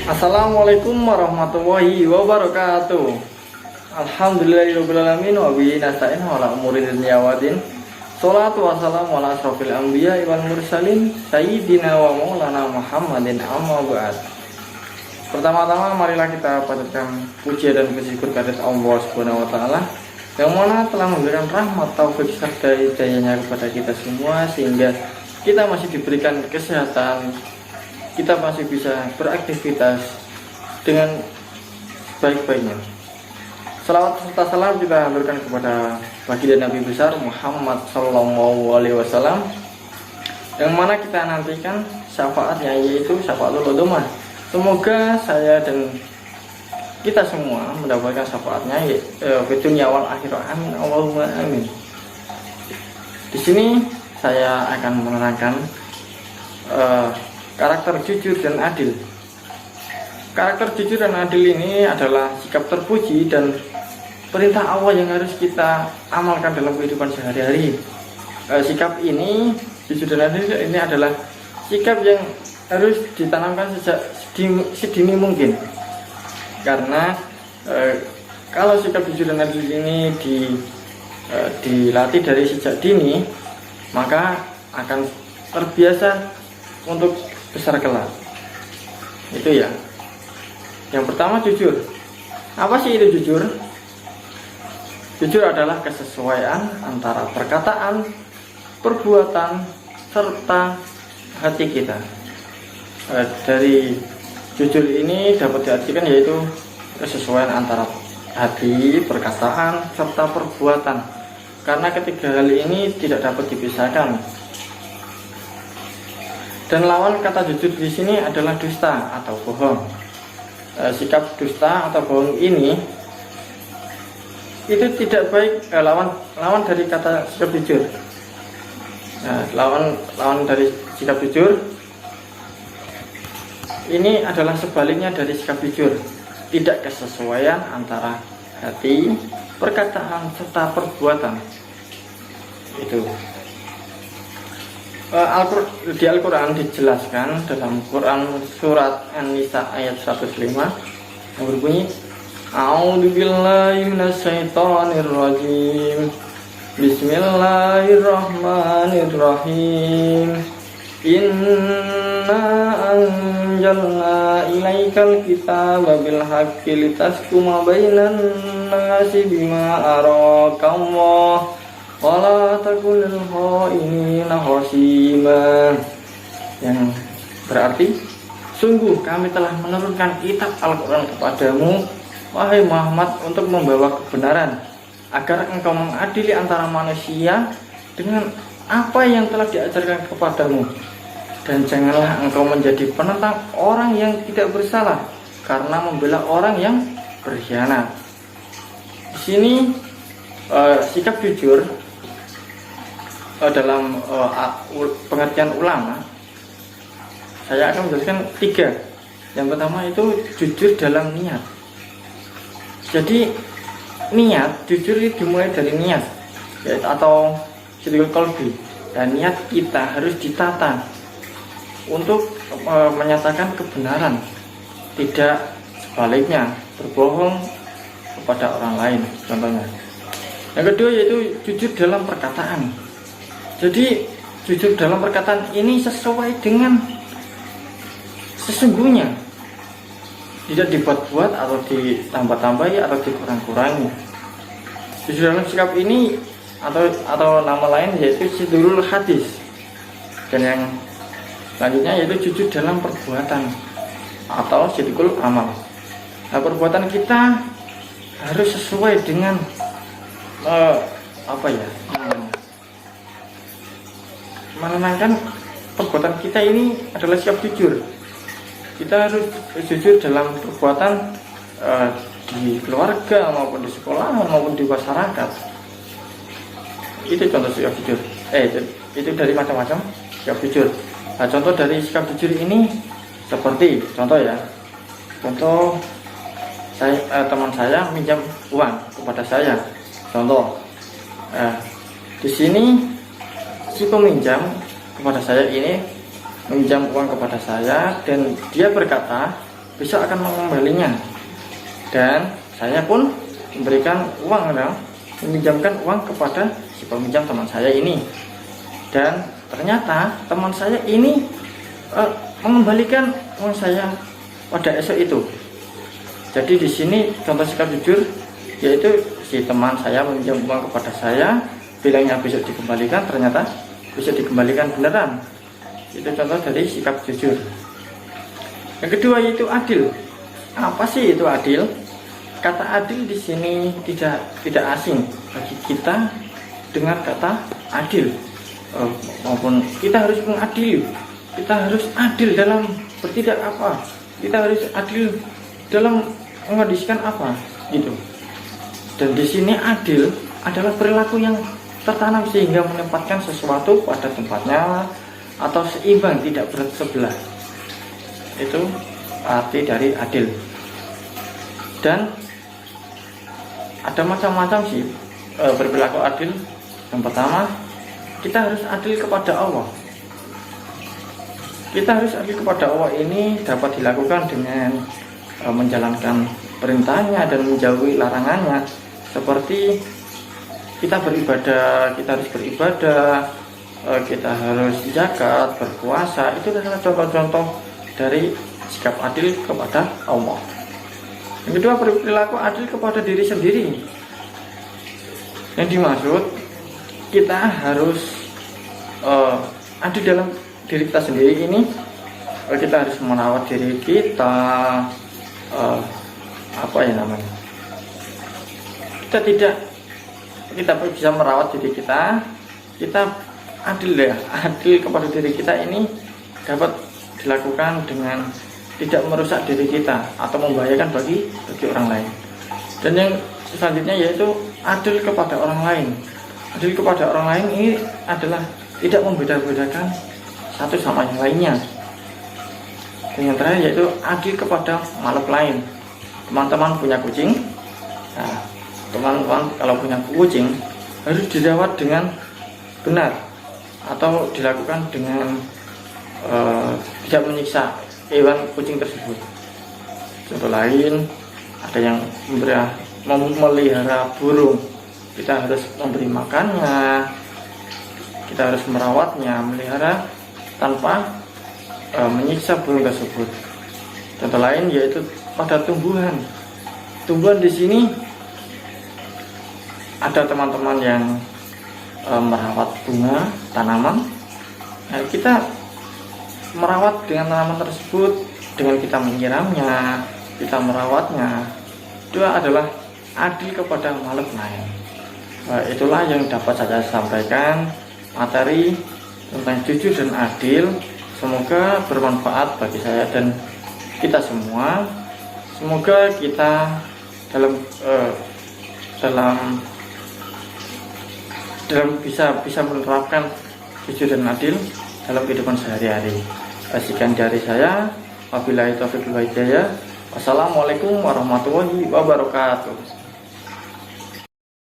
Assalamualaikum warahmatullahi wabarakatuh. Alhamdulillahirobbilalamin wa bihi nasta'in ala umuri dunya waddin. Sholatu wassalamu ala asrofil anbiya wal mursalin sayyidina wa maulana Muhammadin amma ba'd. Pertama-tama marilah kita panjatkan puji dan bersyukur kepada Allah Subhanahu wa taala yang mana telah memberikan rahmat taufik serta hidayahnya kepada kita semua sehingga kita masih diberikan kesehatan, kita masih bisa beraktivitas dengan baik-baiknya. Salawat serta salam kita haturkan kepada baginda Nabi besar Muhammad Sallallahu Alaihi Wasallam, yang mana kita nantikan syafaatnya, yaitu syafaatul udzma. Semoga saya dan kita semua mendapatkan syafaatnya di dunia wal akhirat. Amin Allahumma amin. Di sini saya akan menerangkan karakter jujur dan adil. Karakter jujur dan adil ini adalah sikap terpuji dan perintah Allah yang harus kita amalkan dalam kehidupan sehari-hari. Sikap ini, jujur dan adil ini adalah sikap yang harus ditanamkan sejak sedini mungkin. Karena kalau sikap jujur dan adil ini dilatih dari sejak dini, maka akan terbiasa untuk besar kelak. Itu ya. Yang pertama, jujur. Apa sih itu jujur? Jujur adalah kesesuaian antara perkataan, perbuatan, serta hati kita. Dari jujur ini dapat diartikan yaitu kesesuaian antara hati, perkataan, serta perbuatan. Karena ketiga hal ini tidak dapat dipisahkan. Dan lawan kata jujur di sini adalah dusta atau bohong. Sikap dusta atau bohong ini itu tidak baik. Lawan dari kata sikap jujur. Lawan dari sikap jujur ini adalah sebaliknya dari sikap jujur. Tidak kesesuaian antara hati, perkataan, serta perbuatan. Itu. Di Al-Quran dijelaskan dalam Quran surat An-Nisa ayat 105 yang berbunyi, A'udzubillahi minasyaitonirrajim, Bismillahirrahmanirrahim, Inna anjalna ilaikal kitaba bil haqqi litaskuma bainan nasi bima arakallah wala takunil khainina khasima, yang berarti sungguh kami telah menurunkan kitab Al-Quran kepadamu wahai Muhammad untuk membawa kebenaran agar engkau mengadili antara manusia dengan apa yang telah diajarkan kepadamu, dan janganlah engkau menjadi penentang orang yang tidak bersalah karena membela orang yang berkhianat. Di sini sikap jujur dalam pengertian ulama, saya akan menjelaskan 3. Yang pertama itu jujur dalam niat. Jadi niat jujur itu dimulai dari niat, yaitu atau sidqul qalbi, dan niat kita harus ditata untuk menyatakan kebenaran, tidak sebaliknya berbohong kepada orang lain contohnya. Yang kedua yaitu jujur dalam perkataan. Jadi jujur dalam perkataan ini sesuai dengan sesungguhnya, tidak dibuat-buat atau ditambah-tambahi atau dikurang-kurangi. Jujur dalam sikap ini atau nama lain yaitu sidqul hadis. Dan yang selanjutnya yaitu jujur dalam perbuatan atau sidqul amal. Nah, perbuatan kita harus sesuai dengan menenangkan perbuatan kita ini adalah sikap jujur. Kita harus jujur dalam perbuatan di keluarga maupun di sekolah maupun di masyarakat. Itu contoh sikap jujur. Itu dari macam-macam sikap jujur. Nah, contoh dari sikap jujur ini seperti contoh teman saya minjam uang kepada saya. Contoh, di sini si peminjam kepada saya ini meminjam uang kepada saya dan dia berkata besok akan mengembalinya. Dan saya pun memberikan uang, meminjamkan uang kepada si peminjam teman saya ini. Dan ternyata teman saya ini mengembalikan uang saya pada esok itu. Jadi di sini contoh sikap jujur, yaitu si teman saya meminjam uang kepada saya, bilangnya besok dikembalikan, ternyata besok dikembalikan beneran. Itu contoh dari sikap jujur. Yang kedua yaitu adil. Apa sih itu adil? Kata adil di sini tidak asing bagi kita dengan kata adil. Maupun kita harus mengadili, kita harus adil dalam bertindak apa, kita harus adil dalam mengondisikan apa, gitu. Dan di sini adil adalah perilaku yang tertanam sehingga menempatkan sesuatu pada tempatnya atau seimbang, tidak bersebelah. Itu arti dari adil. Dan ada macam-macam sih berperilaku adil. Yang pertama, kita harus adil kepada Allah. Kita harus adil kepada Allah ini dapat dilakukan dengan menjalankan perintahnya dan menjauhi larangannya. Seperti kita beribadah, kita harus beribadah, kita harus zakat, berpuasa. Itu adalah contoh-contoh dari sikap adil kepada Allah. Yang kedua, perilaku adil kepada diri sendiri. Yang dimaksud, kita harus adil dalam diri kita sendiri ini. Kita harus merawat diri kita, kita bisa merawat diri kita. Kita adil kepada diri kita ini dapat dilakukan dengan tidak merusak diri kita atau membahayakan bagi orang lain. Dan yang selanjutnya yaitu adil kepada orang lain. Adil kepada orang lain ini adalah tidak membeda-bedakan satu sama yang lainnya. Dan yang terakhir yaitu adil kepada makhluk lain. Teman-teman punya kucing, nah, teman-teman kalau punya kucing harus dirawat dengan benar atau dilakukan dengan tidak menyiksa hewan kucing tersebut. Contoh lain, ada yang memelihara burung, kita harus memberi makannya, kita harus merawatnya, melihara tanpa menyiksa burung tersebut. Contoh lain yaitu pada tumbuhan. Tumbuhan di sini ada teman-teman yang merawat bunga, tanaman. Nah, kita merawat dengan tanaman tersebut dengan kita menyiramnya, kita merawatnya. Itu adalah adil kepada makhluk lain. Itulah yang dapat saya sampaikan materi tentang jujur dan adil. Semoga bermanfaat bagi saya dan kita semua. Semoga kita dalam bisa menerapkan jujur dan adil dalam kehidupan sehari-hari. Sekian dari saya. Wabillahi taufiq wal hidayah. Wassalamualaikum warahmatullahi wabarakatuh.